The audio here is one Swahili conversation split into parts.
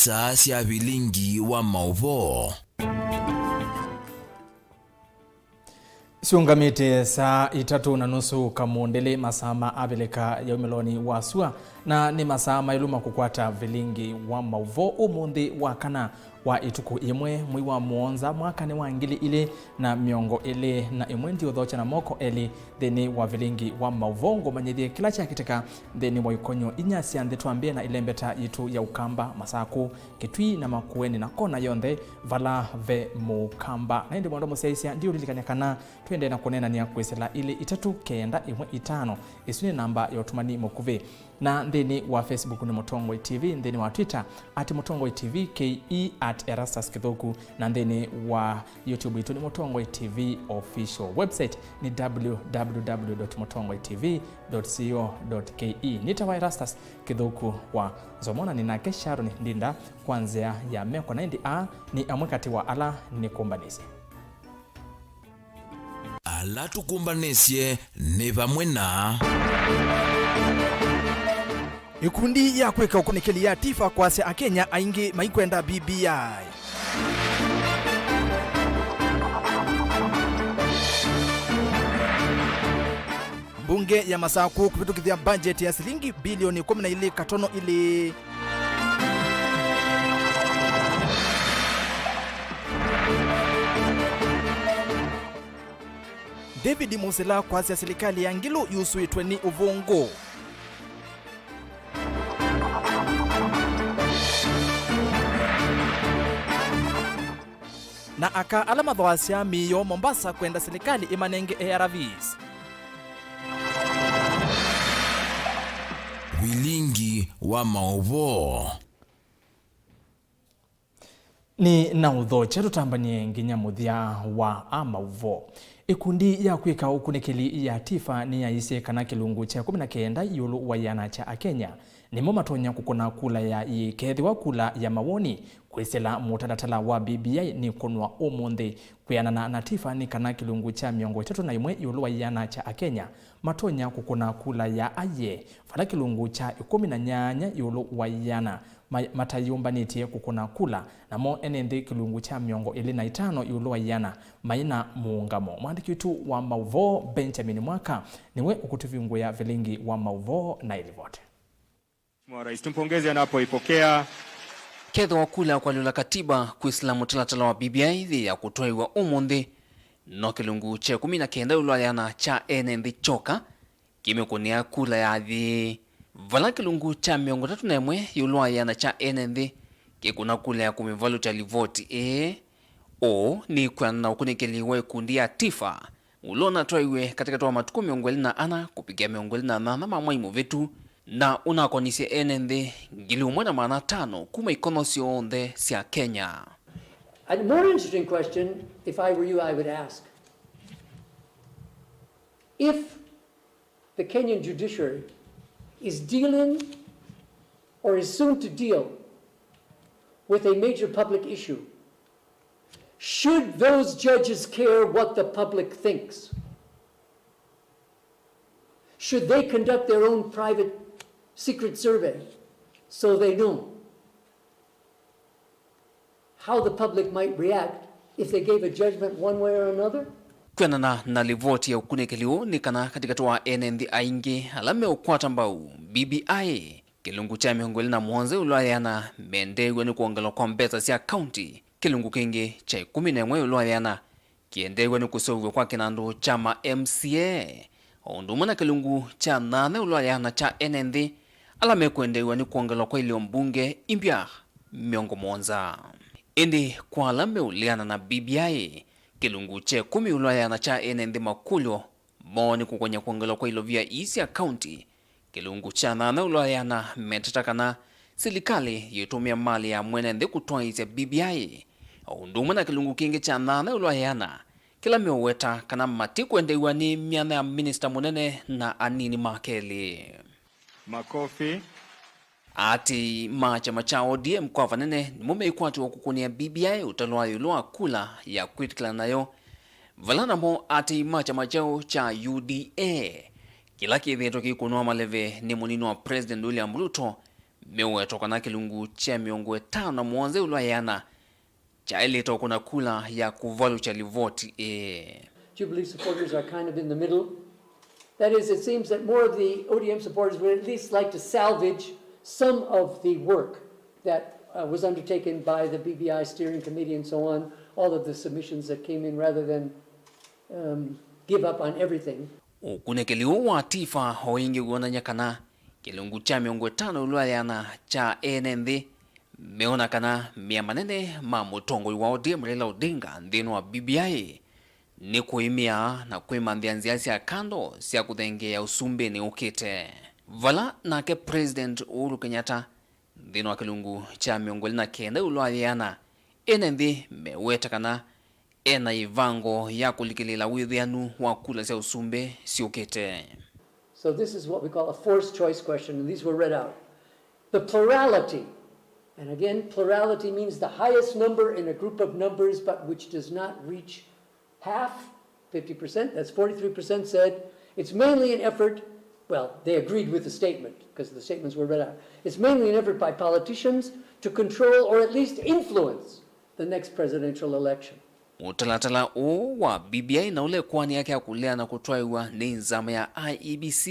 saa cia Vilingi wa Mauvoo. Siungamite saa 3:30 kamundele masama abeleka ya umeloni wasua na ni masama iluma kukwata Vilingi wa Mauvoo umundi wa kana wa ituku imwe mwi wa muonza mwaka ni wa ngili ile na miongo ile na imwe ndio dhocha na moko eli theni wa Vilingi wa Mauvoo ngomanyithie kila cha kiteka theni wa ikonyo inyasi ande twambie na ilembeta itu ya ukamba masaku kitwi na makueni na kona yonde vala ve mukamba na ndi mwandu museisia ndio lilikanyakana twende na kunena ni akwesela ile 3-9-1-5 isuni namba ya utumani mukuve na ndeni wa Facebook ni Mutongoi TV, ndeni wa Twitter @Mutongoi TV KE @Erastus Kithoku na ndeni wa YouTube itu ni Mutongoi TV official. Website ni www.mutongoitv.co.ke. Nitawa Erastus Kithoku wa zomona ni nake Sharon Ndinda kwanzia ya meko na ni amwekati wa ala ni kumbanisi. Ala tukumbanisye ni vamwe na ikundi ya kweka ukunikeli ya TIFA kwase Akenya AINGI MAIKWENDA BBI. Bunge ya MASAKU kupitukithia budget ya shilingi bilioni 12 katono ili David Musela kwase SILIKALI ya ngilu yusuitwe ni uvungu. Na aka alama dhawasya miyo Mombasa kwenda SILIKALI imanenge ARVs. Vilingi wa Mauvoo. Ni na udhocha tutambanie nginya muthia wa Mauvoo. Ikundi ya kwika ukunikeli ya TIFA ni yaise kana kilungu cha 19 yulu wa yana cha Akenya. Nimo matonya kukona kula ya ikethi wa kula ya mawoni kwesela mutadatala wa BBI ni kunwa umundi kuyana na TIFA ni kana kilungu cha miongo 3 yulu wa yana cha Akenya. Matonya kukona kula ya aye fala kilungu cha 18 yulu wa yana matayumba nitie kukona kula na mo enende kilungu cha miongo 25 yulu wa yana maina muungamo. Mwandiki tu wa Mauvoo Benjamin Mwaka niwe ukutuvingu ya Vilingi wa Mauvoo na ilivote. Rais tumpongeze anapoipokea ketho wakula kwa lula katiba kuislamu talatala wa BBI thi ya kutoiwa umundi no kilungu cha 19 ulwayana cha NND choka kimekunia kula ya thi vala kilungu cha miongo 31 ulwayana cha NND kikuna kula ya kumivaluta livoti o ni kwa na ukunikeliwe kundi ya TIFA ulona toiwe katika toa matuku miongo na ana kupigia miongo na mamaimu vitu na unakonisi NND ngili umwana maana 5 kuma ikonosi onde sia Kenya. A more interesting question, if I were you, I would ask. If the Kenyan judiciary is dealing or is soon to deal with a major public issue, should those judges care what the public thinks? Should they conduct their own private secret survey so they know how the public might react if they gave a judgment one way or another? Kwenana na livoti ya ukunikeliwo ni kana katika toa NND AINGI alame ukwata mbau BBI kilungu cha miongo na muonze ulwayana mendewe ni kuongelo kwa mbeta siya county kilungu kingi cha 11 ulwayana kiendewe ni kusowe kwa KINANDU chama MCA ondumana kilungu cha 8 ulwayana cha NND alame kwendewe ni kuongelo kwa ili mbunge impya miongo muonza indi kwa alame uliana na BBI kilungu che 10 ulwayana cha NND makulyo moni kukonya kuongelo kwa ilo via East County kilungu cha 8 ulwayana metatakana SILIKALI yitumia mali ya mwenende kutoa isi BBI onduma na kilungu kingi cha 8 ulwayana kila mioweta kana matiku endewa ni miana ya minister munene na Anini Makeli makofi ati machama cha ODM kwa vanene ni mume ikwatu wakukunia BBI utalwa yulua kula ya kritikala nayo valana mo ati machama chao cha UDA kila kithieto kikunua maleve ni munino wa President William Ruto mewetoka na kilungu cha miongo 5 na mwanze ulwayana cha ileta kuna kula ya kuvalu cha livoti Jubilee supporters are kind of in the middle. That is, it seems that more of the ODM supporters would at least like to salvage some of the work that was undertaken by the BBI steering committee and so on, all of the submissions that came in, rather than give up on everything. Ukunekeliu wa TIFA hoingi guona nyakana kilungu cha miongo 5 ulwayana cha ANDU meona kana mia manene mamutongo wa ODM Raila Odinga ndino wa BBI ni kuimia na kuimandhianzia sia kando sia kuthengea usumbe ni ukite vala nake President Uhuru Kenyatta ndino wa kilungu cha miongo 9 ulwayana ANDU meweta kana ena ivango ya kulikilila withianu wa kula sia usumbe si ukite. So this is what we call a forced choice question, and these were read out. The plurality, and again, plurality means the highest number in a group of numbers, but which does not reach half, 50%, that's 43% said. It's mainly an effort, well, they agreed with the statement, because the statements were read out. It's mainly an effort by politicians to control or at least influence the next presidential election. Utalatala wa BBI na ule kwani yake ya kulea na kutwaiwa ni nzama ya IEBC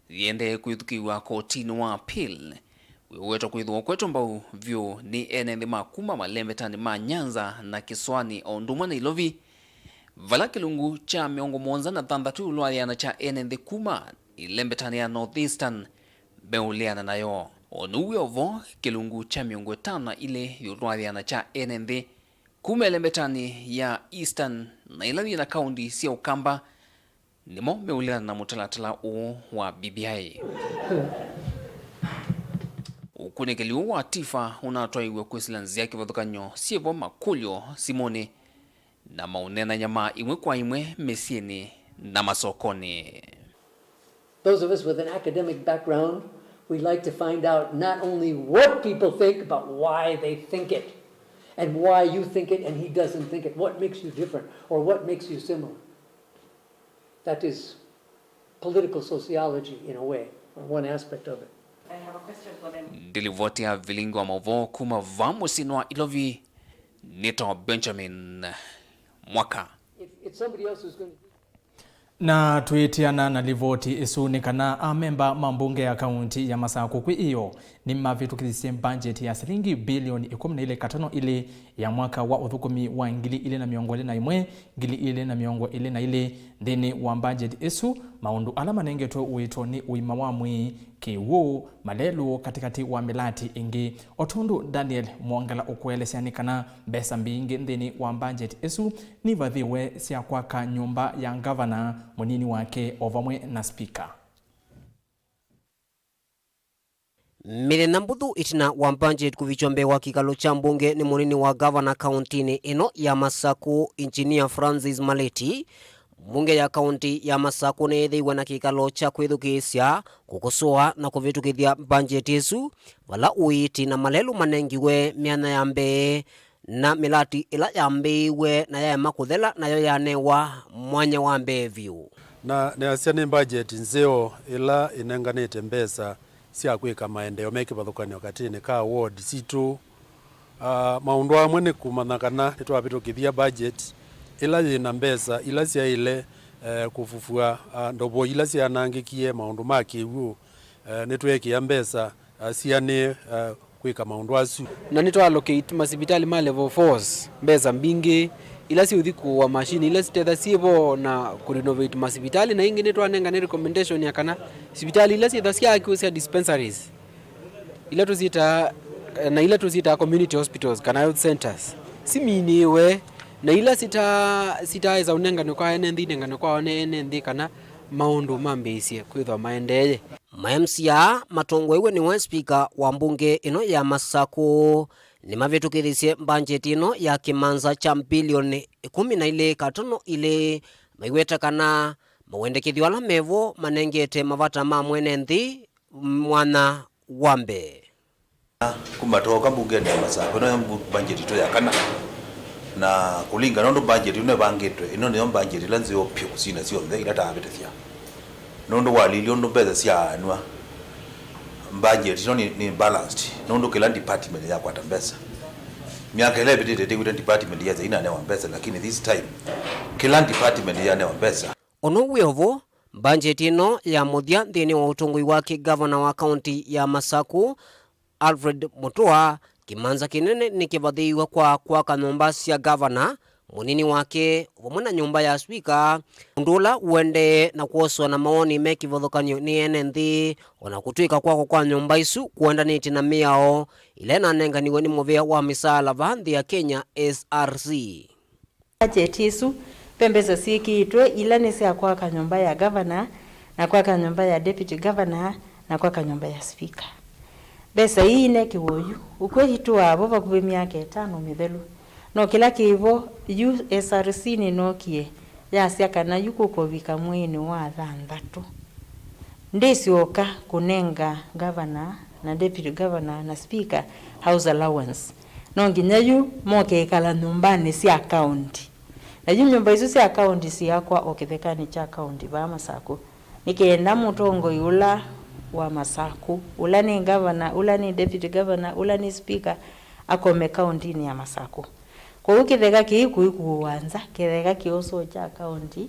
yende kuidhukiwa kotini wa appeal weweto kuidhuwa kwetu mbao vyo ni enende makuma malembetani manyanza na kiswani onduma na ilovi vala kilungu cha miongo monza na thandatu ulwaliana cha enende kuma ilembetani ya Northeastern beuliana nayo onuwe ovo kilungu cha miongo 5 ile ulwaliana cha enende kumelembetani ya Eastern na ilawi na county sia Ukamba nimo meuliana na mutalatala wa BBI. Ukunekeliu wa TIFA unatwaiwe kwesilanzia kivadhukanyo sievo makulyo simoni na maunena nyama imwe kwa imwe mesieni na masokoni. Those of us with an academic background, we like to find out not only what people think, but why they think it. And why you think it and he doesn't think it. What makes you different or what makes you similar. That is political sociology in a way, or one aspect of it. I have a question for them. Dilivoti ya Vilingi wa Mauvoo kuma vamu sinwa ilovi nito Benjamin Mwaka. If somebody else is going to... Na tuitiana na livoti isuni kana amemba mambunge ya kaunti ya Masaku kwi iyo ni mavitukithisia budget ya shilingi bilioni 14 ile ya mwaka wa uthukumi wa ngili ile na miongo ile na imwe ngili ile na miongo ile na ile ndini wa budget isu maundu ala manengetwe uito ni uima wa mwi kiwu malelu katikati wa milati ingi otundu Daniel Mwangala ukwelesiani kana besa mbingi ndini wa budget isu ni vathiwe sia kwaka nyumba ya governor munini wake ovamwe na speaker. Milena mbuthu itina wa budget kuvichombe wa kikalo cha mbunge ni munini wa governor kauntini ino ya Masaku Engineer Francis Maleti. Mbunge ya kaunti ya Masaku neithiwa na kikalo cha kwithukisya kukosoa na kuvitukithia budget isu wala uiti na malelu manengiwe miana ya mbee na milati ila ya mbiwe na ya makuthela na yo yanewa mwanya wa mbevyu na neasiani budget nzeo ila inenganite mbesa sia kwika maendeleo meki bathukanio katini ka award situ maundu amwe ni kumanakana nitwavitukithia budget ila yina mbesa ila sia ile kufufua ndobo ila sia nangikie maundu makiwu nitwekia mbesa siani kwika maundu asu na nitwa allocate masibitali ma level 4 mbesa mbingi ila si uthiku wa machine ila sitetha sivo na kurenovate masibitali na ingi nitwa nenga ni recommendation ya kana sibitali ila sitetha sia dispensaries ila tuzita community hospitals kana health centers siminiwe na ila sita za unenga kwa nenga kwa NND kana maundu mambesie kwithwa maendeye MCA matongwewe ni wa speaker wa mbunge ino ya Masaku ni mavitukithisie budget ino ya kimanza cha bilioni 12 ile maiweta kana mawendekithio ala mevo manengete mavata ma mwene nthi mwana wambe kumatoka mbunge ya Masaku no budget ito ya kana na kulinga nondo budget ino bangitwe ino ni budget lanzi opyo kusina sio nthi ila tabitethia nondo walili ondo beza sia anwa budget ni balanced nondo kila department ya kwa mbesa miaka ile bidii ndio department ya ina ne mbesa lakini this time kila department ya ne mbesa ono wevo budget ino ya muthia thini wa utongoi wake governor wa county ya Masaku Alfred Mutua kimanza kinene ni kibadhiwa kwa kanyumba cia governor munini wake vamwe nyumba ya speaker ndula uende na kuoswa na maoni mekivothokanio ni NND ona kutwika kwa nyumba isu kuendanite na miao ile na nenganiwe ni muvea wa misala vanthi ya Kenya SRC budget isu pembeza sikiitwe ila ni cia kwa kanyumba ya governor na kwa kanyumba ya deputy governor na kwa kanyumba ya speaker besa hii ne kiwoyu ukwehitu abo bakuve miaka 5 mithelu no kila kivo SRC ni nokie yasia kana yuko kovika mwini wa thanthatu ndisioka kunenga governor na deputy governor na speaker house allowance no nginyayu moke kala nyumbani cia county na nyumba izo cia county cia kwa okithekani cha county ba Masaku nikienda mutongo yula wa Masaku ula ni governor ula ni deputy governor ula ni speaker akome county ni ya Masaku kwa ukitheka kuanza kitheka kioso cha county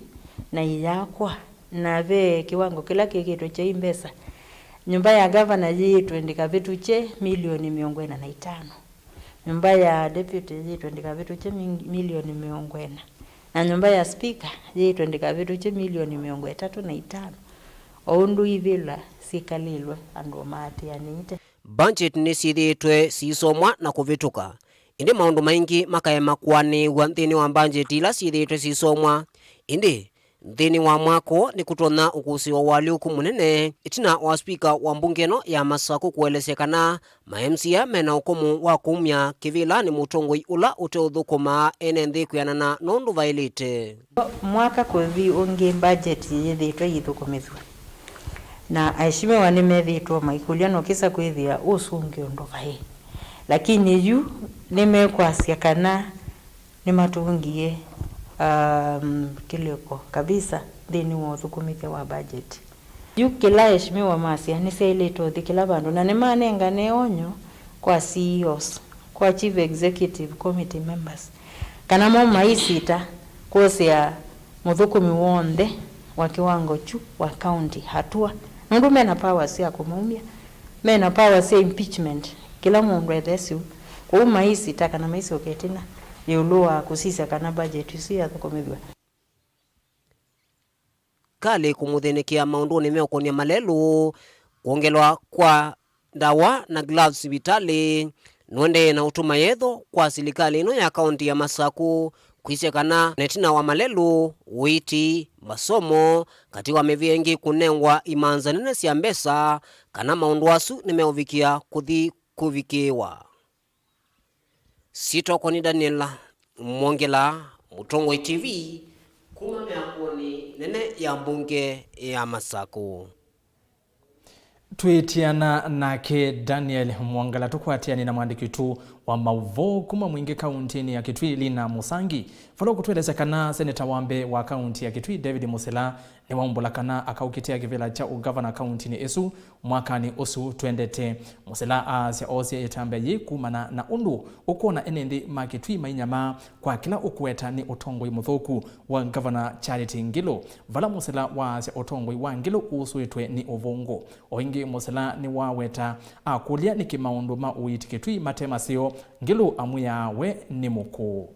na iyakwa na ve kiwango kila kikito cha imbesa nyumba ya governor yitu ndika vitu che milioni 45 nyumba ya deputy yitu ndika vitu che milioni 40 na nyumba ya speaker yitu ndika vitu che milioni 35 oundu ivila sikalilwe andu mati yanite budget ni sithitwe sisomwa na kuvituka indi maundu maingi makaema kwani wa nthini wa budget ila sithitwe sisomwa indi nthini wa mwako ni kutona ukusi wa waliuku munene itina wa speaker wa mbunge no ya Masaku kuelesekana ma MCA mena ukumu wa kumya kivila ni mutongoi ula uteudhukuma NND kuyanana nondu vailite mwaka kuvi ungi budget yithitwe yithukumithwe na aishime wani methitwo maikuliano kisa kwithia usungi undu vai lakini yu nimekwasia kana nimatungie kileko kabisa thini wa thukumithia wa budget yu kila heshimiwa masia ni seilito thikila bandu na nimanenga neonyo kwa CEOs kwa chief executive committee members kana mo maisita kosia muthukumi wonde wa kiwango chu wa county hatua ndu mena power sia kumumia mena power sia impeachment kila mundu ethesiu kwa maisita kana maisi oketina yulua kusisa kana budget sia thukumithwa kale kumuthenikia maundu ni meokonia malelu kuongelwa kwa dawa na gloves vitali nwende na utuma yetho kwa silikali ino ya kaunti ya Masaku kwisekana netina wa malelu witi masomo kati wa meviengi kunengwa imanza nene cia mbesa kana maundu asu nimeovikia kuthi kuvikiwa sitoko ni Daniela Mwongela Mutongo TV kuma meakoni nene ya mbunge ya Masaku twitiana nake Daniel Mwongela tukwatiani na mwandiki tu wa Mauvoo kuma mwingi kaunti ya Kitui Lina Musangi folo kutueleza kana seneta wambe wa kaunti ya Kitui David Musela ni waumbula kana akaukitia kivila cha ugavana kaunti ni esu mwakani osu twendete Musela asya osya etambe ye kumana na undu ukona NND makitui mainyama kwa kila ukueta ni otongoi muthoku wa gavana Charity Ngilo vala Musela wa asya otongoi wa Ngilo usuitwe ni ovongo oingi Musela ni waweta akulia ni kimaundu ma uitikitui matema sio Ngilo amuyawe ni muku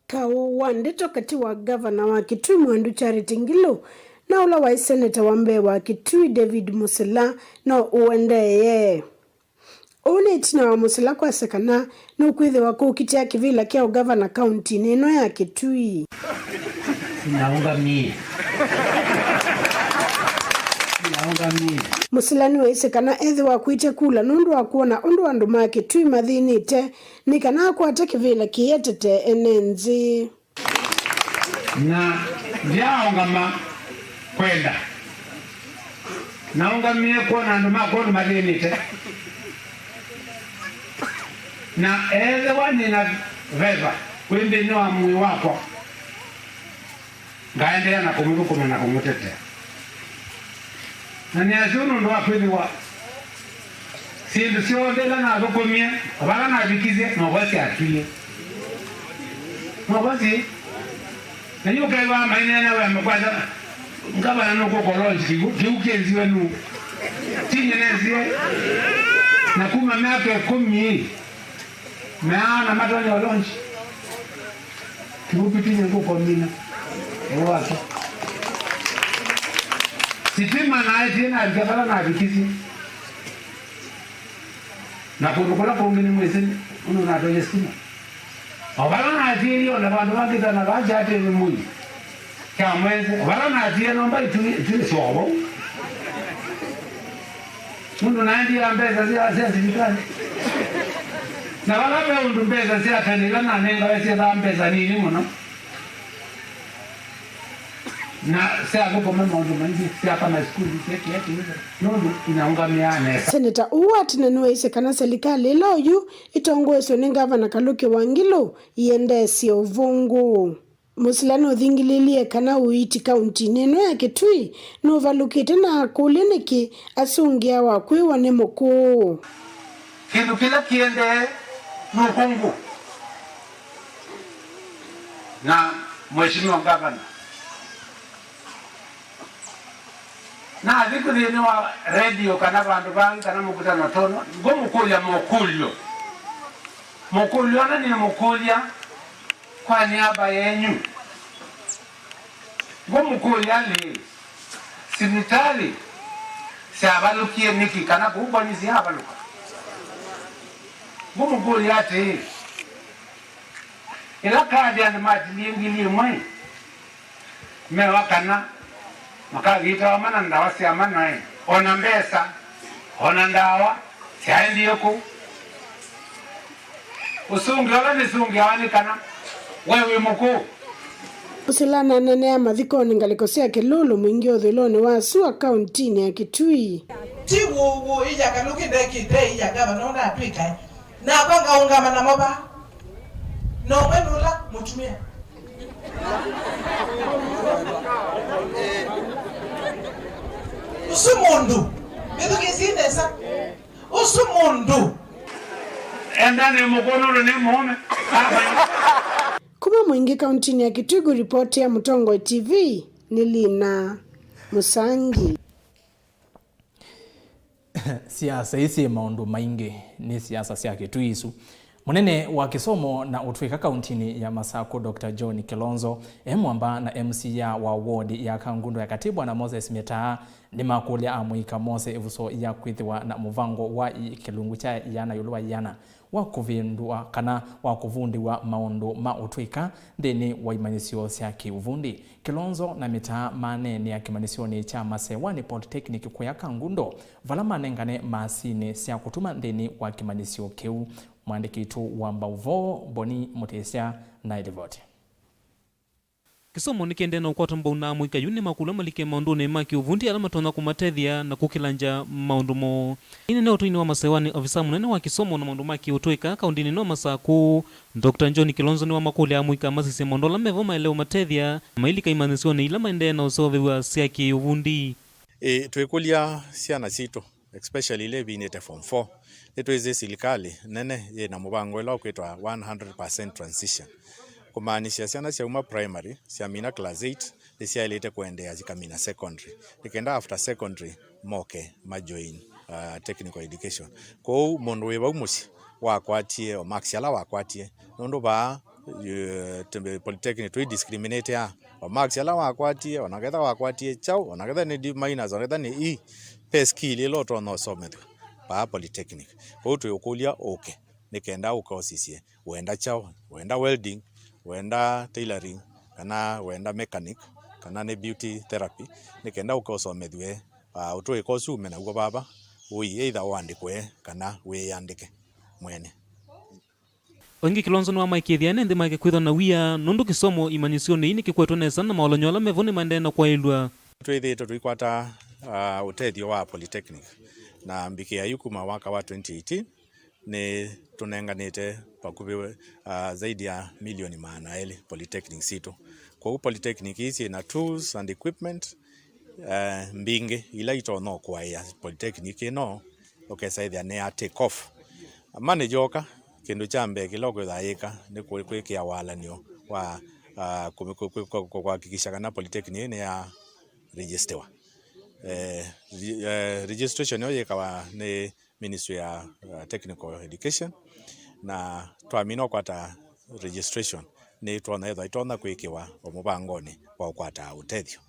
kawo wandito kati wa gavana wa Kitui Mwandu Charity Ngilo na ula wa seneta wambe wa Kitui David Musela no uendeye one itina wa Musela kwa sekana na ukwithe wa kukitia kivila kia gavana county neno ya Kitui naunga mie Musilani wa isekana ethi wa kuite kula nundu wa kuona undu wa nduma Kitui mathinite ni kana kwata kivila kietete enenzi na vyaongama kwenda naungamie kuona nduma kono mathinite na ethi wanina veva kwembeni wa mwi wako ngaendelea na kumudhukuma na kumutetea na ni ashuru ndo akwithiwa sindu siogela na gokomia abala na bikize no basi atuye no basi na yuko kwa maana na wewe kwanza ngaba na uko kolonji kiukenzi wenu tinyeneze na kuma miaka 10 maana matoni olonji kiupitinye nguko mina watu sitima na tena alikabala na bikizi na kurukula kongini mwezi uno na toje stima obala na tiri ona bantu bakita na bajate ni mui kya mwezi obala na tiri nomba itu sobo mundu naendi ambeza zia silikali na wala pe undu mbeza zia kanila na nenga wese za ambeza nini muno na sea gogo mama ndo mangi sea kama skuli yake nondo inaungamiane. Seneta Uwat nanua isekana serikali loyu itongweswe ni Gavana Kaluki Wangilo iendesi uvungu. Musilano thingililie kana uiti kaunti neno ya Kitui nuvalukite na kuliniki asungia wakwe wane mkuu. Kindu kila kiende nukungu na mheshimiwa Gavana na viku dhini wa radio kana bandu bangi kana mkutano tono go mukulya mukulyo na ni mukulya kwa niaba yenyu go mukulya li sibitali siabalukie niki kana kuboni siabaluka go mukulya ati ila kadi ya matiliengili mwe mewakana makagita wa mana ndawa siya manae ona mbesa ona ndawa siya ndiyoko usungi wala nisungi wani kana wewe mkuu Usilana nene ya mathikoni ngalikosea Kilulu mwingi uthuloni wa Sua kauntini ya Kitui. Tiwu ija Kaluki ndekite ija Gavana ona atwika na kwanga ungama na moba no wenula mutumia usumundu bidukisindesa usumundu endane mukono ne muome Kuma mwingi kauntini ya Kitui, ripoti ya Mutongo TV ni Lina Musangi. Siasa isi maundu maingi ni siasa cia Kitui isu. Munene wa kisomo na utwika kauntini ya Masaku Dr. John Kilonzo mwamba na MCA wa ward ya Kangundo ya Katibwa na Moses Metaa ni makulia amuika Mose evuso ya kwithiwa na muvango wa kilungu cha yana yulwa yana wa kuvindua kana wa kuvundiwa maundu ma utwika ndeni wa imanisio cia kiuvundi. Kilonzo na Metaa manene ya kimanisio ni cha Masewani Polytechnic kwa ya Kangundo vala manengane masine cia kutuma ndeni wa kimanisio kiu. Mwandiki tu wa Mauvoo Boni Mutesia na Edivote. Kisomo nikende na ukwata mbauna mwika yuni makula malike maundu ne maki uvundi alama tona kumatethia na kukilanja maundu mo. Ine neo tuini wa Masewani ofisa munene wa kisomo na maundu maki utoika kaundini no Masaku Dr. John Kilonzo ni wa makule ya mwika masisi maundu la mevo maeleo matethia mailika imanisione ilama ende na usowe wa siaki uvundi. Tuekulia siana sito, especially ile binete form 4. Etweze silikali nene ye na mubango ila kwetwa 100% transition. Kumaanisha siana cia uma primary cia mina class 8 cia ilete kuendea zikamina secondary. Ikenda after secondary moke majoin technical education. Kwa mundu weba umusi wakwatie o max yala wakwatie nondo ba tembe polytechnic to discriminate ya o max yala wakwatie onaketha wakwatie chao onaketha ni D minus onaketha ni E peski lo to no somethu pa polytechnic kwa tu yokulia okay nikenda ukosisie uenda chao uenda welding uenda tailoring kana uenda mechanic kana ne beauty therapy nikenda ukosomethwe utu ikosume na ugo baba ui either wandikwe kana we yandike mwene. Wengi Kilonzo nwa maikithia nende maike kwitha na wia nundu kisomo imanyisione ini kikwetwanesa na maolonyola mevone mandena kwa ilwa. Twithite twikwata utethio wa polytechnic na mbikia yukuma waka wa 2018 ni tunenganite pakubi zaidi ya milioni 400 polytechnic sito. Kwa polytechnic hizi na tools and equipment mbinge ila ito no kwa ya polytechnic no ukesaithia ni a take off manajoka kindu cha mbere kiloko thaika ni kwikia walanio wa kuhakikisha kana polytechnic ni ya register registration yo yekawa ni Ministry ya Technical Education na twamino kwata registration ni tuona kwikiwa omubangoni wa kwata utethio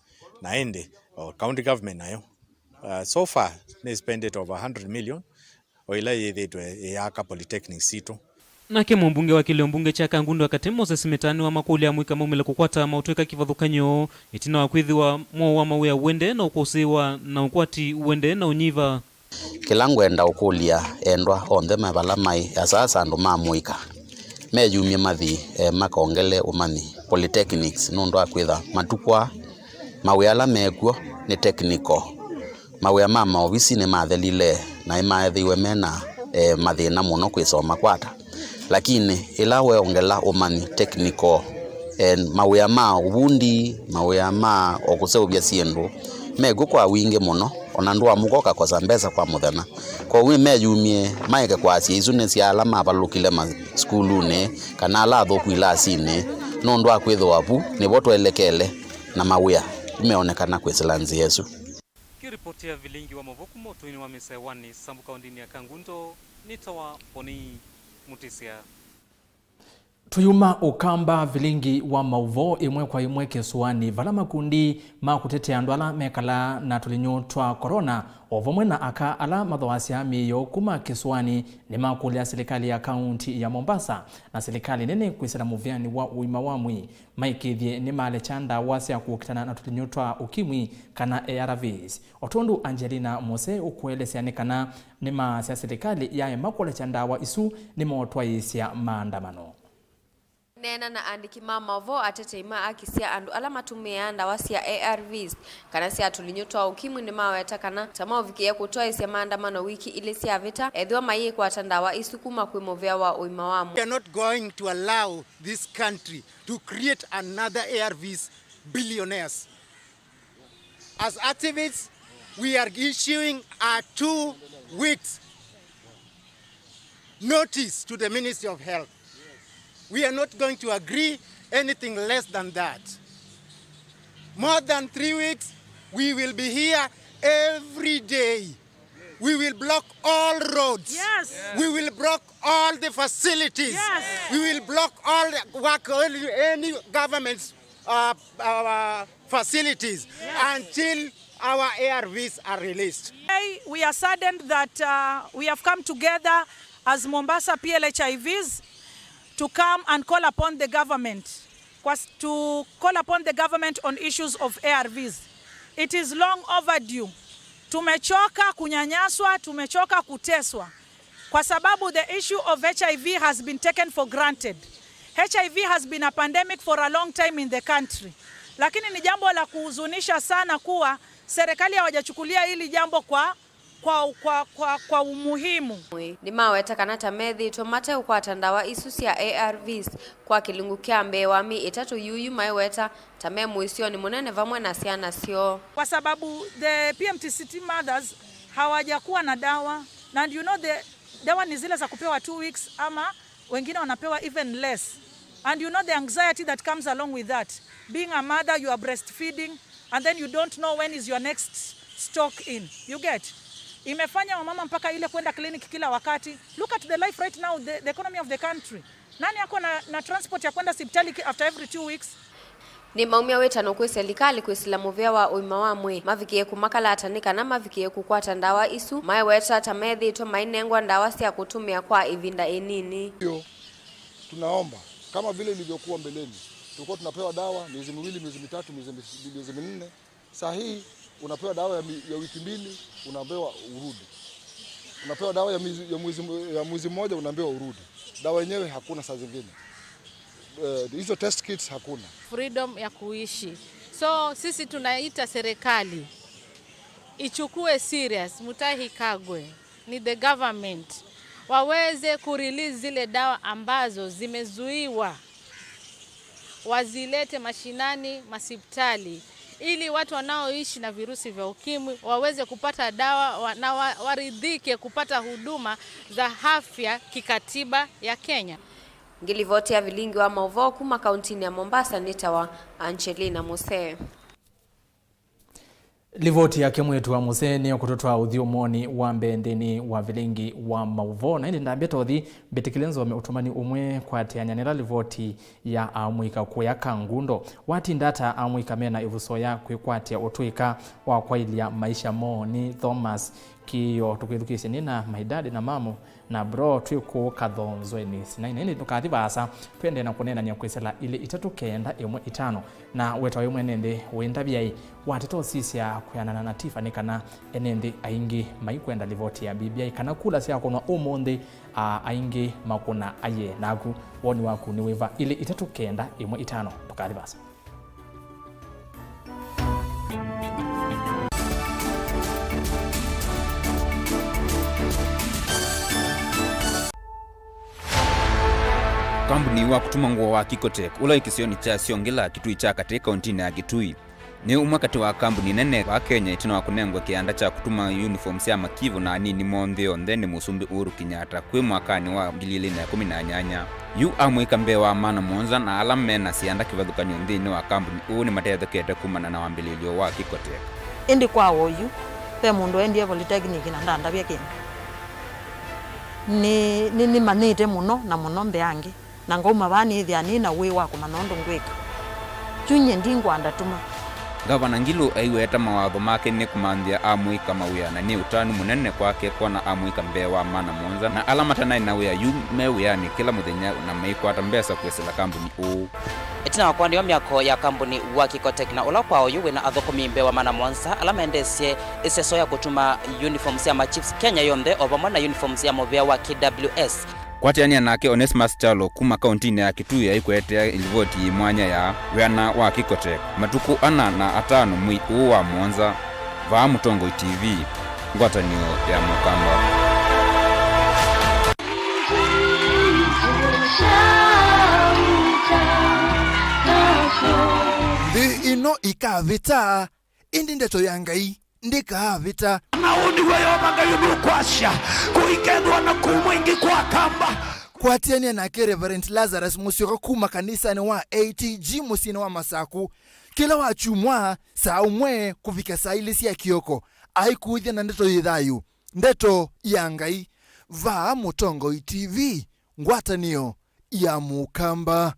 na ende county government nayo so far ni spended over 100 million oila yithitwe yaka polytechnic situ nake mumbunge wa kilio mbunge cha Kangundu akati Moses Metani wa makuli ya mwika maumile kukwata mautweka kivathukanyo itina wa kwithiwa mo wa mawia uende na ukosiwa na ukwati uende na unyiva kilangwenda ukulia endwa onthe mabala mai asasa andu mamuika meyumie mathi makongele umani polytechnics nundu akwitha matukwa mawia mekuo ni technical mawia ma ofisi ni mathelile na imaethiwe mena mathina muno kwisoma kwata lakini ila we ongela umani technical mawia ma ubundi mawia ma okuseubya siendu mego kwa wingi muno ona ndu amugoka kwa zambeza kwa muthena kwa wi meyumie maike kwa isu ne cia ala mabalukile ma skulune kana ala thoku ilasine no ndu akwithwa apu ni botwelekele na mawia imeonekana kweselanzi Yesu. Kiripoti ya Vilingi wa Mauvoo kumoto wa Misewani Sambu kaundini ya Kangundo nitawa poni mutisia tuyuma ukamba Vilingi wa Mauvoo imwe kwa imwe kesuani vala makundi ma kutetea andu ala mekala na tulinyu twa corona ovomwe na aka ala mathawasi amiyo kuma kesuani ni makuli ya serikali ya kaunti ya Mombasa na serikali nene kwisira muvyani wa uima wamwi maikithie ni male chanda wasi ya kukitana na tulinyu twa ukimwi kana ARVs otondu Angelina Mose ukuelesiani kana ni maasi ya serikali ya makule chanda wa isu ni motwa isya maandamano nena na andiki Mauvoo ateteima akisia andu ala matumia ndawa cia ARVs kana cia tulinyutwa ukimwi ni maweta kana tamaovikia kutoa isia maandamano wiki ile cia vita ethwa maiye kwa tandawa isukuma kwi muvya wa uima wamu. We are not going to allow this country to create another ARVs billionaires. As activists, we are issuing a 2 weeks notice to the Ministry of Health. We are not going to agree anything less than that. More than 3 weeks, we will be here every day. We will block all roads. Yes. We will block all the facilities. Yes. We will block all the work, any government's facilities until our ARVs are released. Today, we are saddened that we have come together as Mombasa PLHIVs to come and call upon the government, on issues of ARVs. It is long overdue. Tumechoka kunyanyaswa, tumechoka kuteswa. Kwa sababu the issue of HIV has been taken for granted. HIV has been a pandemic for a long time in the country. Lakini ni jambo la kuhuzunisha sana kuwa serikali hawajachukulia hili jambo kwa umuhimu. Ni maweta kana tamethi tomate kwa tandawa isu ya ARVs kwa kilungu kya mbewami itatu yuyu maiweta tamemu isio ni munene vamwe na siana sio. Kwa sababu the PMTCT mothers hawajakuwa na dawa and you know the dawa ni zile za kupewa 2 weeks ama wengine wanapewa even less. And you know the anxiety that comes along with that. Being a mother, you are breastfeeding and then you don't know when is your next stock in. You get? Imefanya wamama mpaka ile kwenda clinic kila wakati. Look at the life right now, the economy of the country. Nani yako na transport ya kwenda hospitali after every 2 weeks? Ni maumia wetano kwe serikali kwisila vya wa uima wamwe mavikie kumakala atanika na mavikie kukwata ndawa isu maiweta tamethi to mainengwa ndawa cia kutumia kwa ivinda enini. Tunaomba kama vile ilivyokuwa mbeleni tulikuwa tunapewa dawa miezi 2, miezi 3, miezi 4. Sasa hii unapewa dawa ya wiki 2 unaambiwa urudi. Unapewa dawa ya mwezi mmoja unaambiwa urudi. Dawa yenyewe hakuna saa zingine. Hizo test kits hakuna. Freedom ya kuishi. So sisi tunaita serikali ichukue serious, Mutahi Kagwe ni the government waweze kurelease zile dawa ambazo zimezuiwa, wazilete mashinani, masipitali ili watu wanaoishi na virusi vya ukimwi waweze kupata dawa na waridhike kupata huduma za afya kikatiba ya Kenya. Ngilivotia Vilingi wa Mauvoo kuma kauntini ya Mombasa nitawa Angelina Muse. Livoti ya kemwetu wa Muse ni okutotwa uthiumoni wa mbendeni wa Vilingi wa Mauvoo na hindi ndambia tothi betikilenzo wa utumani umwe kwa tianyanira livoti ya amwika kuya kangundo wati ndata amwika mena ivusoya kwikwatia utuika wa kwailia maisha mo ni Thomas kiyo tukwithukisye nina maidadi na mamu na bro twiku kathonzweni sinaina hindi tukathi basa twende na kunena ni kwisela ile itatu kenda imwe itano na wetwa imwe nende wendabiai watito sisia kuyanana na TIFA nikana enende aingi maikwenda livoti ya BBI kana kula sia kuna umonde aingi makuna aye naku woni waku ni weva ile itatu kenda imwe itano tukathi basa. Kampuni wa kutuma nguo wa Kikotek ula ikisioni cha siongela Kitui cha katika kaunti ya Kitui ni umakati wa kampuni nene wa Kenya itino wa kunengwa kianda cha kutuma uniform sia makivu na nini monde ondeni Musumbi Uhuru Kenyatta kwe mwakani wa 2018 yu amwika mbewa mana monza na alame na sianda kivadhukani ondeni wa kampuni uu ni matedha kete kumana na wambililio wa Kikotek indi kwa woyu pe mundu endie polytechnic na ndanda bya Kenya ni manite muno na muno mbeange na ngoma bani ithiani na we wako manondo ngweka chunye ndingwa ndatuma Gavana Ngilu aiweta mawatho make ni kumanthia amwika mawia na ni utani munene kwake kwana amwika mbewa mana monza na alamata nai na wia yu mewia ni kila muthenya na maikwata mbesa kwesela kampuni uu itina wakwa ndio myako ya kampuni wa Kikotek na ula kwao yuwe na athokumi mbewa mana monza alama endesye iseso ya kutuma uniforms ya machiefs Kenya yonthe obamwa na uniforms ya mobea wa KWS kwatiania nake Onesmus Chalo kuma kauntini ya Kitui aikwetea ilivoti mwanya ya wena wa Kikotek matuku 4 na 5 mwi wa Mwanza va Mutongo TV ngwatanio ya Mukamba Ndi ino ikavita indi ndeto ya Ngai ndikavita maudi wayobanga yudukwasha kuikendwa na kumwingi kwa kamba kwatiania nake Reverend Lazarus Musyoka kuma kanisa ni wa ATG musini wa Masaku kila wachumwa saa umwe kufika saa ilisi ya kioko aikuithia na ndeto yithayu ndeto ya Ngai va Mutongo TV ngwatanio ya Mukamba.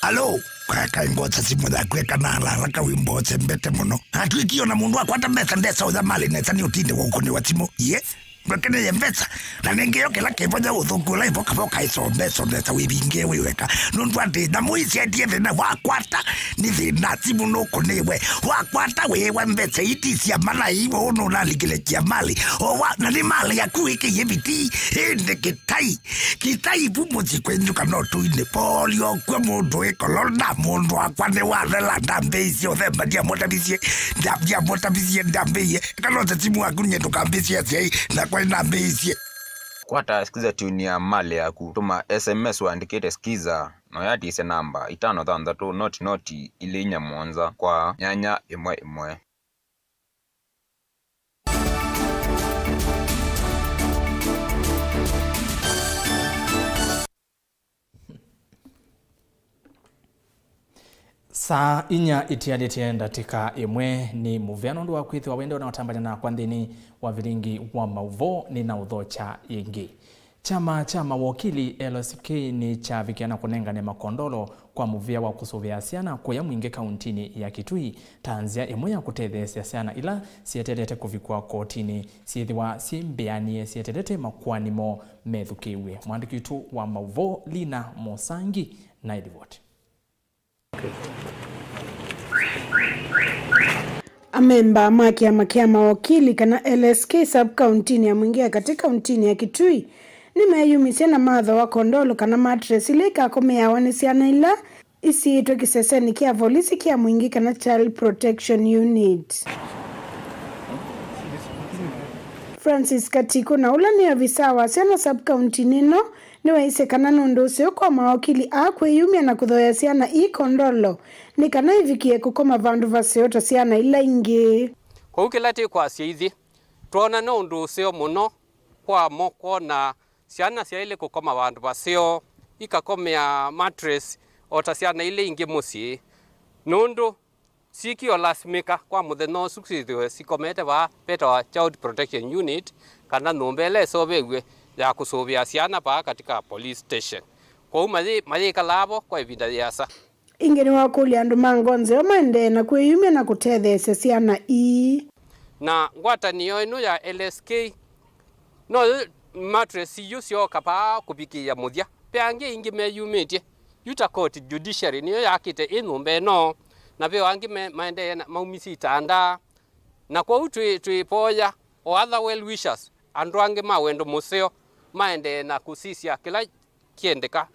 Alo, kaka ingotsa simu da kweka na laraka wimbo tsembete muno. Hatuikio na mundu akwata mbesa ndesa udhamali nesa ni utinde wakoni wa timu. Ye, mwekene ye mbesa. Na nengeyo kila kevoja uthungula ipo kapoka iso mbesa ndesa wibinge wiweka. Nundu ati na muisi atie vina wakwata ni vina timu nuko niwe. Wakwata wewa mbesa itisi ya mala iwo ono naligile kia mali. Owa na ni mali ya kuike yebiti. Hinde kitai pumuzi kwenyu kanotu ine polio kwa mundu ekolonda mundu akwane warela ndambeisi othemba dia motabisie ndambeiye kanote timu akunye tukambeisia zei na kwa ndambeisie kwata skiza tuni ya male ya kutuma SMS waandikite skiza no yati ise namba 533 noti ile inya Mwanza kwa nyanya imwe Saa inya itiadete ndatika imwe ni muviano ndu wa kwithi wa wende unaotambanya na kwa ndini wa Vilingi wa Mauvoo ni na udhocha ingi. Chama cha mawakili LSK ni cha vikiana kunenga ne makondolo kwa muvia wa kusuvia siana kuya mwinge kauntini ya Kitui tanzia imwe ya kutedhe siana ila sietedete kuvikwa kotini siethiwa simbeanie sietedete makwanimo methukiwe. Mwandikitu wa Mauvoo Lina Mosangi na Edivoti. Amemba makia mawakili kana LSK sub-countini ya mwingia katika kauntini ya Kitui ni meyumisia na MATHAO wa kondolo kana matres ilika komea wanisiana ila isi ito kiseseni kia volisi kia mwingi kana Child Protection Unit. Francis Katiko na ula ni avisa wa siana sub-county nino ni waisekana nundu usio kwa mawakili akwiyumia na kuthoya siana ikondolo ni kana ivikie kukoma vandu vaseota siana ila ingi. Kwa ukilati kwa siithi tuona nundu usio muno kwa moko na siana sia ile kukoma vandu vaseo ikakomea mattress ota siana ile ingi musi nundu sikio lasmika kwa mutheno suksithwe sikomete va Petwa Child Protection Unit kana numbele sobewe ya kusubia siana pa katika police station. Kwa umathi kalabo kwa ivinda yasa. Ingeni wakuli andu mangonze omende na kwiyumia na kutethesya siana na ngwatanio ino ya LSK no mattress yusio kapa kubikia muthia peange ingi meyumitie yuta court judiciary niyo yakite inumbe no na vyo angi maende maumisi tanda na kwa utu tuipoya o other well wishers andu angi mawendo museo maende na kusisia kila kiendeka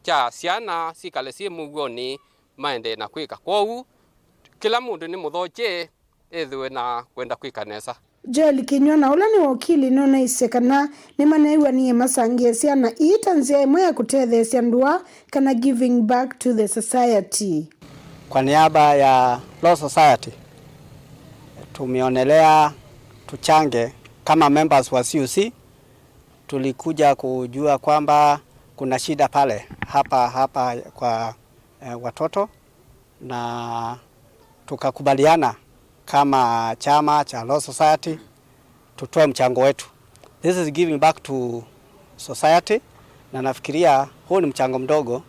cha siana sikale si mugoni maende na kwika kwa u kila mundu ni muthoche ethwe na kwenda kwikanesa. Joel Kinywa na ula ni wakili nona isekana ni manaiwa ni masangie siana itanzia imwe ya kutethesya ndua kana giving back to the society. Kwa niaba ya Law Society tumeonelea tuchange kama members wa CUC. Tulikuja kujua kwamba kuna shida pale hapa kwa watoto na tukakubaliana kama chama cha Law Society tutoe mchango wetu. This is giving back to society na nafikiria huu ni mchango mdogo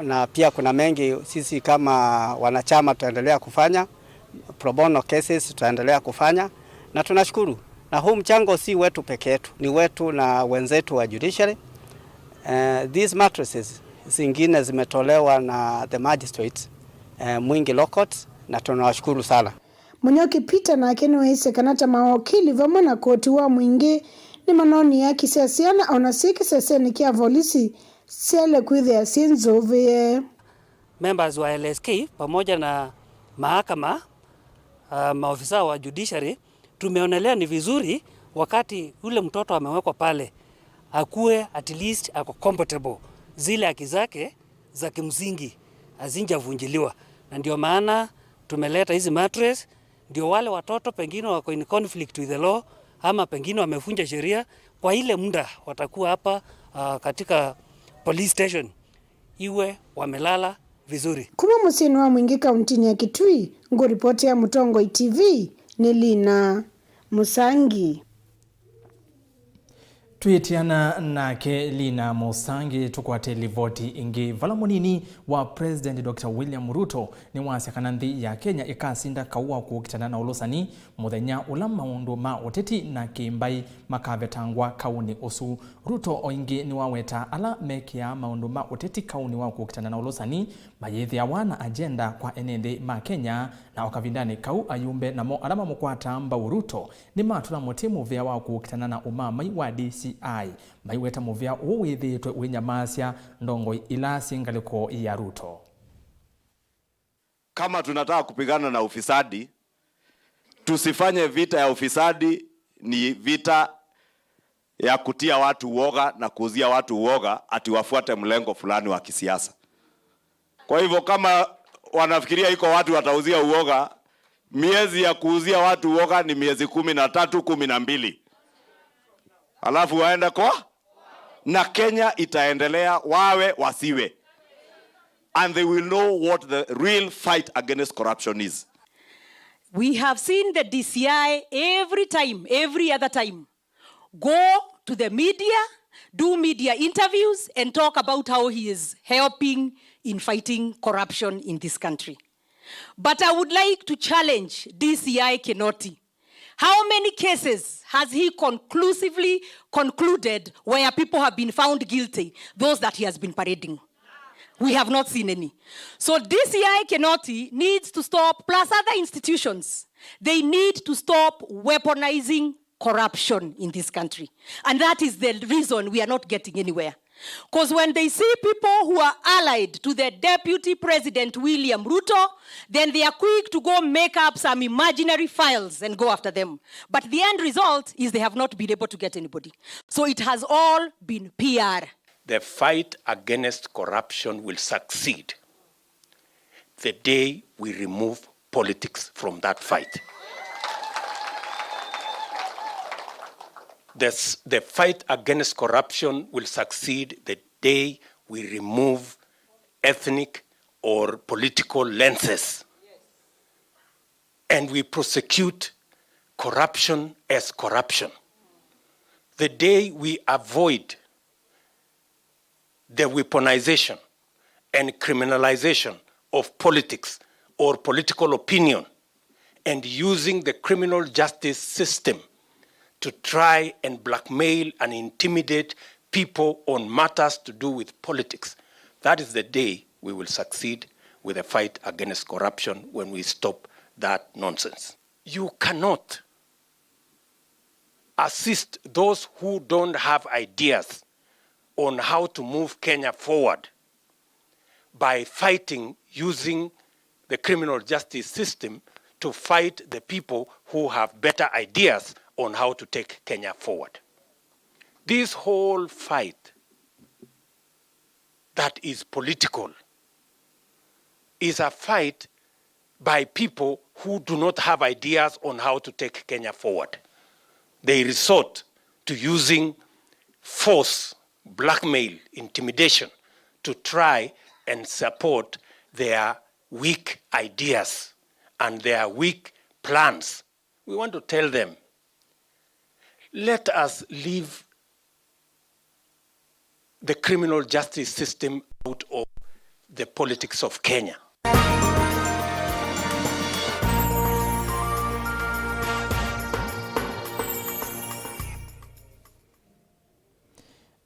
na pia kuna mengi sisi kama wanachama tutaendelea kufanya, pro bono cases tutaendelea kufanya na tunashukuru. Na huu mchango si wetu peke yetu, ni wetu na wenzetu wa judiciary. These mattresses zingine zimetolewa na the magistrates Mwingi Law Court na tunawashukuru sana. Munyoki Peter na akeni waise kanata mawakili vama na koti wa Mwingi ni manoni ya kisasiana ona siki saseni kia volisi sele kuithe ya sinzove. Members wa LSK pamoja na mahakama maofisa wa judiciary tumeonelea ni vizuri wakati ule mtoto amewekwa pale akuwe at least ako comfortable, zile haki zake za kimsingi hazinjavunjiliwa, na ndio maana tumeleta hizi mattress ndio wale watoto pengine wako in conflict with the law ama pengine wamevunja sheria kwa ile muda watakuwa hapa katika police station iwe wamelala vizuri. Kuma musini wa Mwingi kauntini ya Kitui, nguripoti ya Mutongo TV ni Lina Musangi. Tuitiana na Lina Musangi tukwate livoti ingi vala munini wa President Dr. William Ruto ni wasekana nthi ya Kenya ikasinda kaua kukitana na ulusani muthenya ula maundu ma uteti na kimbai makavetangwa kauni usu. Ruto oingi ni waweta ala mekia maundu ma uteti kauni wa kukitana na ulusani mayethi ya wana agenda kwa enende ma Kenya na wakavindani kau ayumbe na mo alama mukwata mba Ruto ni matula motimu vya wa kukitana na umamai wa DCI maiweta muvya uwithitwe winyamasya ndongo ila singaliko ya Ruto. Kama tunataka kupigana na ufisadi, tusifanye vita ya ufisadi ni vita ya kutia watu uoga na kuuzia watu uoga ati wafuate mlengo fulani wa kisiasa. Kwa hivyo kama wanafikiria iko watu watauzia uoga, miezi ya kuuzia watu uoga ni miezi 13, 12. Alafu waenda kwa na Kenya itaendelea wawe wasiwe. And they will know what the real fight against corruption is. We have seen the DCI every other time, go to the media, do media interviews and talk about how he is helping in fighting corruption in this country. But I would like to challenge DCI Kinoti. How many cases has he conclusively concluded where people have been found guilty, those that he has been parading? We have not seen any. So DCI Kinoti needs to stop, plus other institutions, they need to stop weaponizing corruption in this country. And that is the reason we are not getting anywhere. Because when they see people who are allied to the Deputy President William Ruto, then they are quick to go make up some imaginary files and go after them. But the end result is they have not been able to get anybody. So it has all been PR. The fight against corruption will succeed the day we remove politics from that fight. The fight against corruption will succeed the day we remove ethnic or political lenses. And we prosecute corruption as corruption. The day we avoid the weaponization and criminalization of politics or political opinion and using the criminal justice system to try and blackmail and intimidate people on matters to do with politics. That is the day we will succeed with the fight against corruption, when we stop that nonsense. You cannot assist those who don't have ideas on how to move Kenya forward by fighting using the criminal justice system to fight the people who have better ideas on how to take Kenya forward. This whole fight that is political is a fight by people who do not have ideas on how to take Kenya forward. They resort to using force, blackmail, intimidation to try and support their weak ideas and their weak plans. We want to tell them, let us leave the criminal justice system out of the politics of Kenya.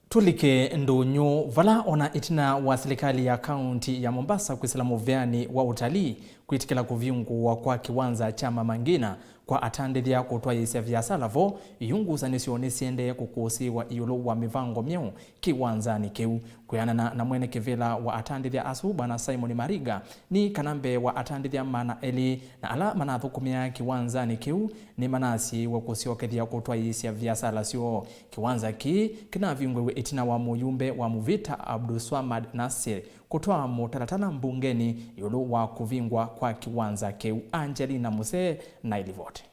Tulike ndonyo vala ona itina wa serikali ya kaunti ya Mombasa kwisila muvyani wa utalii kuitikila kuviungwa kwa kiwanza cha MAIKWENDA kwa atandithia kutwa yisya vyasala vo iyunguzanisiyo nisiende kukusiwa iyulu wa mivango myeu kiwanzani kiu kuyanana na mwene kivila wa atandithia asu bwana Simon Mariga ni kanambe wa atandithia mana eli na ala manathukumia kiwanzani kiu ni manasi wa kusiokethia kutwa yisya vyasala sio kiwanza ki kina viungwe itina wa muyumbe wa Muvita Abdulswamad Nasir kutoa mutalatala mbungeni yulu wa kuvingwa kwa kiwanza kiu. Angelina Muse na ilivote.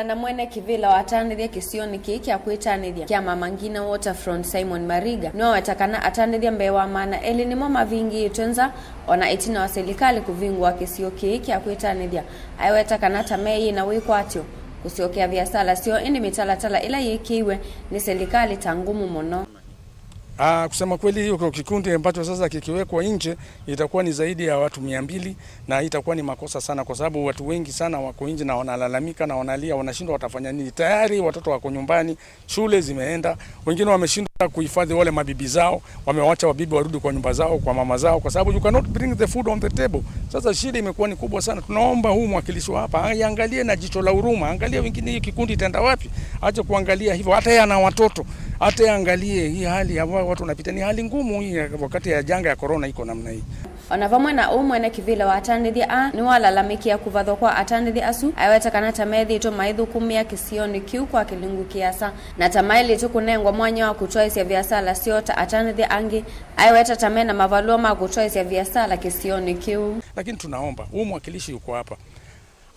Na mwene kivila wa atandithia kisioni kiki akuitanithia kia NGINA Waterfront Simon Mariga niwa watakana atandithia mbewa mana eli ni moma vingi itunza ona itina wa SILIKALI kuvingwa kisio kiki akuitanithia aiwetakana tamei na wikwatio kusiokea vyasala sio ini mitalatala ila yikiwe ni SILIKALI tangumu mono. Kusema kweli hiyo kikundi ambacho sasa kikiwekwa nje itakuwa ni zaidi ya watu 200 na itakuwa ni makosa sana kwa sababu watu wengi sana wako nje na wanalalamika na wanalia wanashindwa watafanya nini. Tayari watoto wako nyumbani, shule zimeenda, wengine wameshindwa kuhifadhi wale mabibi zao, wamewaacha wabibi warudi kwa nyumba zao, kwa mama zao kwa sababu you cannot bring the food on the table. Sasa shida imekuwa ni kubwa sana. Tunaomba huu mwakilishi hapa aangalie na jicho la huruma, angalie wengine hii kikundi itaenda wapi. Acha kuangalia hivyo hata yeye ana watoto. Hata angalie hii hali ambayo watu wanapita ni hali ngumu hii wakati ya janga ya corona iko namna hii. Onavamwe na umwene kivila wa atandithia ni walalamikia kuvathwa kwa atandithia asu aiwetakana tamethi ito maithukumia kisioni kiu kwa kilingu kiasa na tamaili ito kunengwa mwanya wa kutoisya vyasala siota atandithia angi aiweta tamena mavalua ma kutoisya vyasala kisioni kiu. Lakini tunaomba huu mwakilishi yuko hapa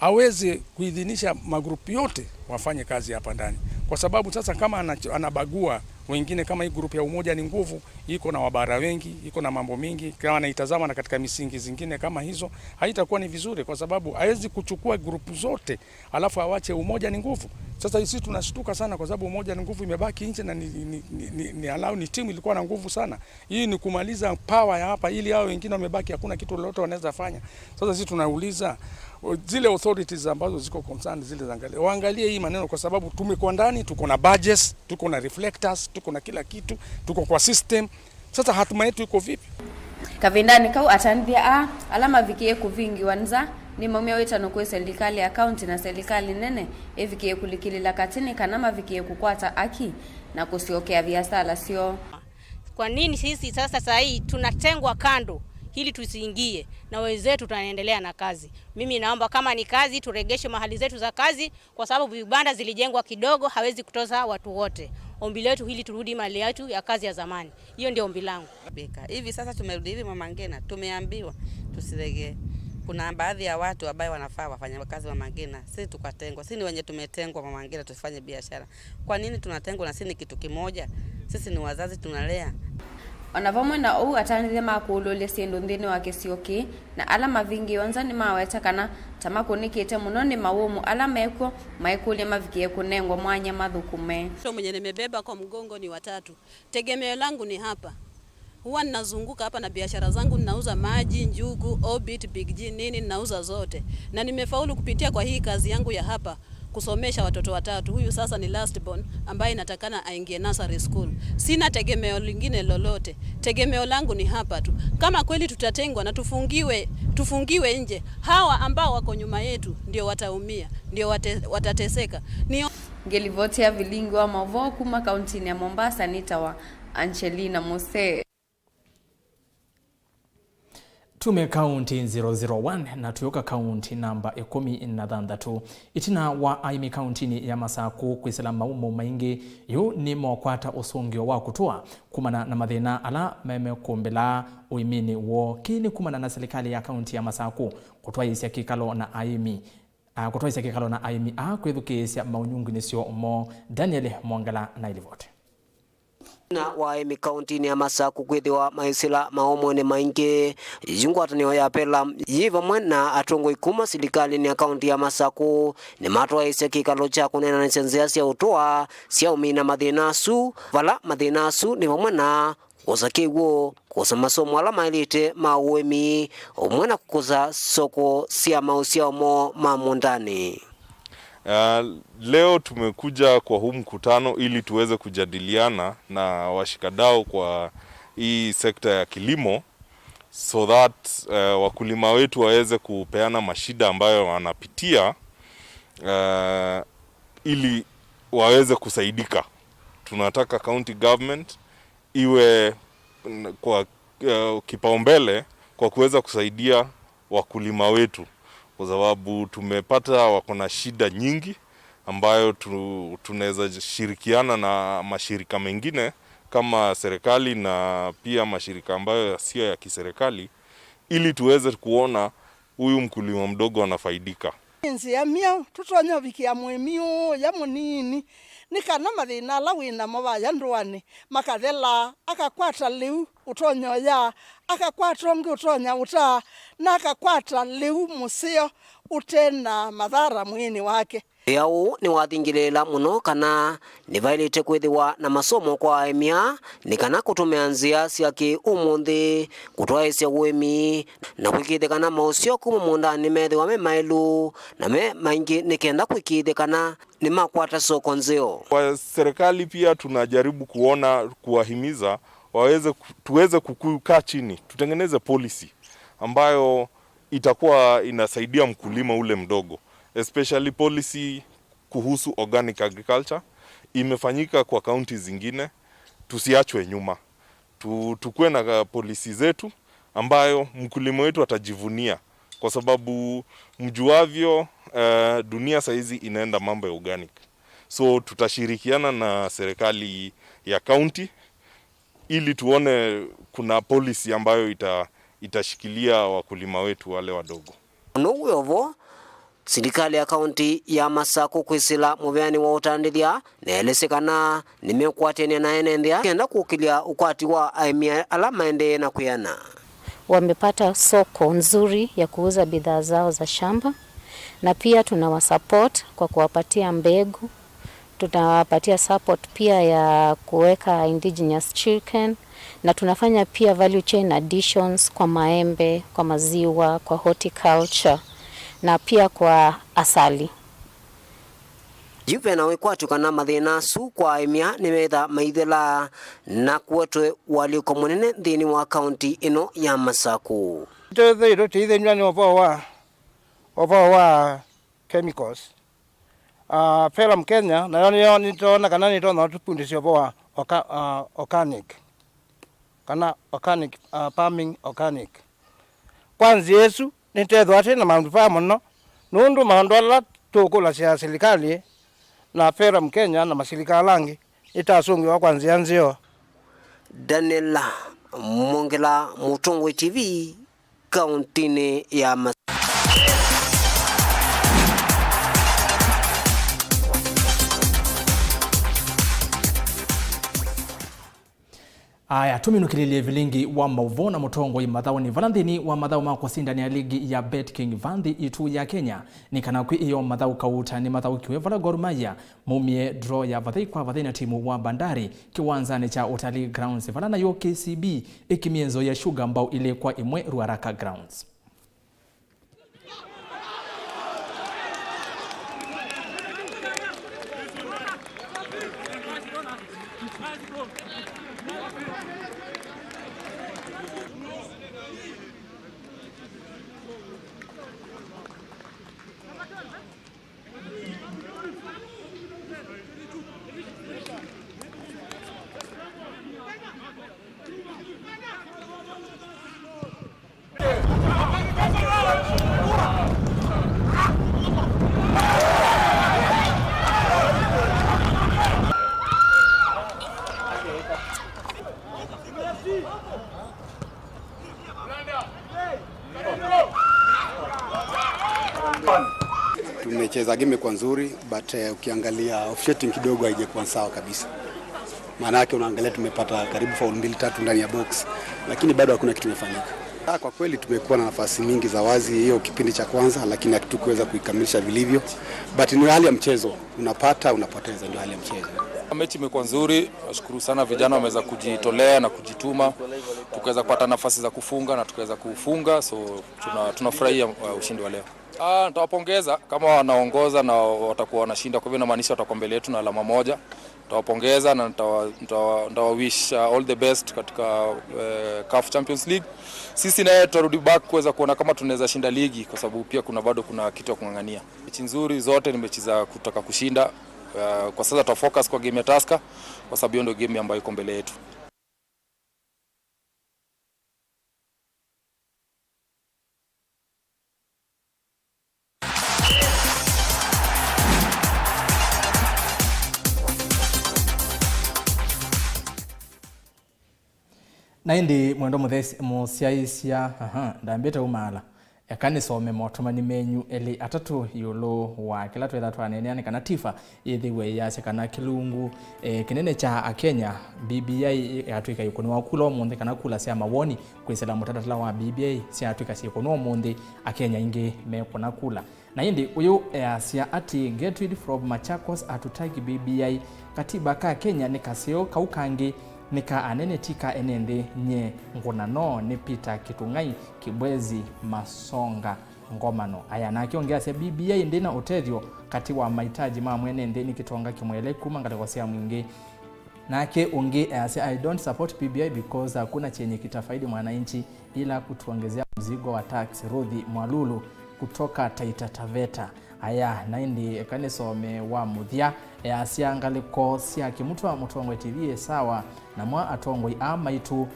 aweze kuidhinisha magrupu yote wafanye kazi hapa ndani, kwa sababu sasa kama anabagua wengine, kama hii grupu ya Umoja ni Nguvu iko na wabara wengi, iko na mambo mingi, kama anaitazama na katika misingi zingine kama hizo, haitakuwa ni vizuri, kwa sababu hawezi kuchukua grupu zote alafu awache Umoja ni Nguvu. Sasa sisi tunashtuka sana kwa sababu Umoja ni Nguvu imebaki nje na ni ALAU ni timu ilikuwa na nguvu sana. Hii ni kumaliza power ya hapa ili hao wengine wamebaki hakuna kitu lolote wanaweza fanya. Sasa sisi tunauliza zile authorities ambazo ziko concerned zile waangalie hii maneno, kwa sababu tumekuwa ndani, tuko na badges, tuko na reflectors, tuko na kila kitu, tuko kwa system. Sasa hatima yetu iko vipi? Kavindani kau atandithia alama vikie kuvingi wanza ni maumia wetano kwe serikali ya kaunti na serikali nene evikie kulikilila katini kanama vikie kukwata aki na kusiokea biashara sio. Kwa nini sisi sasa hii tunatengwa kando ili tusiingie na wenzetu tunaendelea na kazi? Mimi naomba kama ni kazi turegeshe mahali zetu za kazi, kwa sababu vibanda zilijengwa kidogo, hawezi kutoza watu wote. Ombi letu ili turudi mali yetu ya kazi ya zamani. Hiyo ndio ombi langu. Hivi sasa tumerudi hivi Mama Ngina, tumeambiwa tusiregee. Kuna baadhi ya watu ambao wanafaa wafanye kazi Mama Ngina, sisi tukatengwa. Sisi ni wenye tumetengwa Mama Ngina tusifanye biashara. Kwa nini tunatengwa na sisi ni kitu kimoja? Sisi ni wazazi tunalea. Wanavamwenda au atanile makulole sendo ndini wake sioki na alama vingi wanzani maweta kana tamako nikete muno ni mawomu alama eko maikule mavikie kunengwa mwanya madhukume. Sio mwenye nimebeba kwa mgongo ni watatu. Tegemeo langu ni hapa. Huwa ninazunguka hapa na biashara zangu, ninauza maji, njugu, Obit, Big G, nini ninauza zote. Na nimefaulu kupitia kwa hii kazi yangu ya hapa kusomesha watoto watatu. Huyu sasa ni last born ambaye natakana aingie nursery school. Sina tegemeo lingine lolote. Tegemeo langu ni hapa tu. Kama kweli tutatengwa na tufungiwe nje, hawa ambao wako nyuma yetu ndio wataumia, ndio watateseka. Ngelivotia Vilingi wa Mauvoo kuma kaunti ya Mombasa nitawa Angelina Mose. Tume kaunti 001 na tuyoka kaunti namba 16 itina wa aimi kaunti ya Masaku kwisela maumo maingi yu ni mokwata usungio wa kutua kumana na mathina ala memekombela uimini wo kini kumana na serikali ya kaunti ya Masaku kutwaisya kikalo na aimi kwithukisya maunyungu nisio mo Daniel Mwangala na ilivote. Na waimi kaunti ya Masaku kwithiwa maisila maomone maingi yungwatanio ya pela yivamwe na atongo ikuma silikali ni kaunti ya Masaku ni matwaisya kikalo cha kunena na senzia cia utoa cia umina mathinasu vala mathinasu ni vamwe na usakiwo kusa masomo ala mailite mauemi umwe na kukuza soko cia mausia mo mamundani. Leo tumekuja kwa huu mkutano ili tuweze kujadiliana na washikadau kwa hii sekta ya kilimo so that wakulima wetu waweze kupeana mashida ambayo wanapitia ili waweze kusaidika. Tunataka county government iwe kwa kipaumbele kwa kuweza kusaidia wakulima wetu, kwa sababu tumepata wako na shida nyingi ambayo tunaweza shirikiana na mashirika mengine kama serikali na pia mashirika ambayo sio ya kiserikali ili tuweze kuona huyu mkulima mdogo anafaidika. Nzi ya miao tutonya vikia mwemio ya munini nikana mathina la wina mabaya ndwani makathela akakwata liu utonyo ya akakwata ngi utonya uta na akakwata liu musio utena madhara mwini wake. Yao ni wathingirira muno kana ni vailite kwithiwa na masomo kwa emia ni kana kutumeanzia ciaki umuthi kutwaisya wemi na kwikithikana mausio kuma mundani methiwa me mailu na me maingi nikenda kwikithikana ni makwata soko nzio. Kwa serikali pia tunajaribu kuwahimiza tuweze kukaa chini tutengeneze policy ambayo itakuwa inasaidia mkulima ule mdogo, especially policy kuhusu organic agriculture. Imefanyika kwa kaunti zingine, tusiachwe nyuma. Tukue na policy zetu ambayo mkulima wetu atajivunia, kwa sababu mjuavyo dunia saizi inaenda mambo ya organic. So tutashirikiana na serikali ya kaunti ili tuone kuna policy ambayo itashikilia wakulima wetu wale wadogo. Nowevo serikali ya kaunti ya Masaku kwisila mubeani wa utandithia neelesekana nimekwatenia na enendea kenda kukilia ukwati wa aimia alama ende na kuyana. Wamepata soko nzuri ya kuuza bidhaa zao za shamba na pia tunawasupport kwa kuwapatia mbegu. Tunawapatia support pia ya kuweka indigenous chicken na tunafanya pia value chain additions kwa maembe, kwa maziwa, kwa horticulture na pia kwa asali. Jupe na wekwatu kana mathina su kwa emia nimetha maithela na kwetwe waliko munene thini wa county ino ya Masaku. Tethe ro tithenya ni opo wa wa chemicals pela Mkenya na yo nitona kana nitona tupundisio wa organic kana organic farming organic kwanza Yesu nitethwa ati na maundu pa muno nundu maundu ala tukula cia serikali na pela Mkenya na masirikali langi itasungi wa kwanza nzio. Daniela Mongela, Mutongwe TV, kauntini ya Aya, tuminukililie Vilingi wa Mauvoo na Mutongo i Mathao ni valandhini wa Mathao mako sindani ya ligi ya BETKING vandhi itu ya Kenya. Ni kana kwi iyo Mathao kauta ni Mathao kiwe vala Gor Mahia mumie draw ya vathai kwa vathai na timu wa Bandari kiwanzani cha Utalii Grounds vala na yo KCB ikimienzo ya Sugar mbao ile kwa imwe Ruaraka Grounds. Tumecheza game kwa nzuri but ukiangalia officiating kidogo haijakuwa sawa kabisa. Maana yake unaangalia tumepata karibu foul 2-3 ndani ya box lakini bado hakuna kitu kimefanyika. Kwa kweli tumekuwa na nafasi mingi za wazi hiyo kipindi cha kwanza lakini hatukuweza kuikamilisha vilivyo. But ni hali ya mchezo, unapata unapoteza, ndio hali ya mchezo. Mechi imekuwa nzuri, nashukuru sana vijana wameweza kujitolea na kujituma. Tukaweza kupata nafasi za kufunga na tukaweza kufunga, so tunafurahia ushindi wa leo. Nitawapongeza kama wanaongoza na watakuwa wanashinda, kwa hivyo inamaanisha watakuwa mbele yetu na alama moja. Nitawapongeza na nitawawish all the best katika CAF Champions League. Sisi naye tutarudi back kuweza kuona kama tunaweza shinda ligi kwa sababu pia bado kuna kitu ya kungangania. Mechi nzuri zote ni mechi za kutaka kushinda. Kwa sasa tutafocus kwa game ya Tusker kwa sababu ndio game ambayo iko mbele yetu. Na indi mwendo musiaisia ndambete umala ekanisome motumani menyu eli atatu yulo wa kila twetha twanene kana TIFA ithiwe ya kana kilungu kinene cha Kenya BBI yatwika yukoni wa kula omunthi kana kula cia mawoni kwisela mutadatala wa BBI cia yatwika cia kono omunthi Kenya ingi mekona kula na indi uyu cia ati get rid from Machakos atutagi BBI katiba ka Kenya ni kasio kaukangi nika anene tika enende nye ngunano ni Peter Kitungai Kibwezi Masonga Ngomano aya na kiongea cia BBI ndina utethio kati wa mahitaji ma mwene ndeni kitonga kimwele kuma ngateko cia mwingi nake ungi cia I don't support BBI because hakuna chenye kitafaidi mwananchi ila kutuongezea mzigo wa tax. Rodhi Mwalulu kutoka Taita Taveta aya na indi kanisome wa muthia cia ngaliko cia kimutwa Mutongwe TV sawa na mwa atongwe amaitu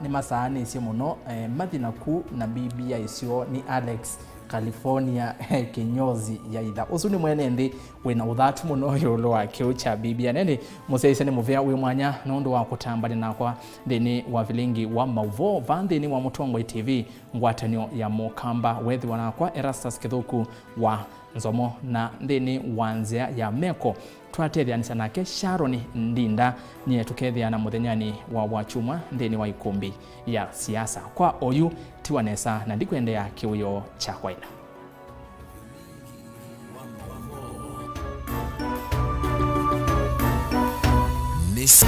ni masaani cia muno mathina ku na BBI cio ni Alex California kinyozi ya itha usuni mwene ndi wina uthatu muno yulo wa kiu cha BBI nende museise ni muvea uyu mwanya nundu wa kutambani nakwa ndini wa Vilingi wa Mauvoo vandhini wa Mutongwe TV ngwatanio ya mukamba wethi wanakwa Erastus Kithuku wa Nzomo na ndini wanzia ya Meko twatethia nake Sharon Ndinda nye tukethia na muthenyani wa wachumwa ndini wa ikumbi ya siasa kwa oyu tiwanesa na ndikwendea kiuyo cha kwaila. Nisi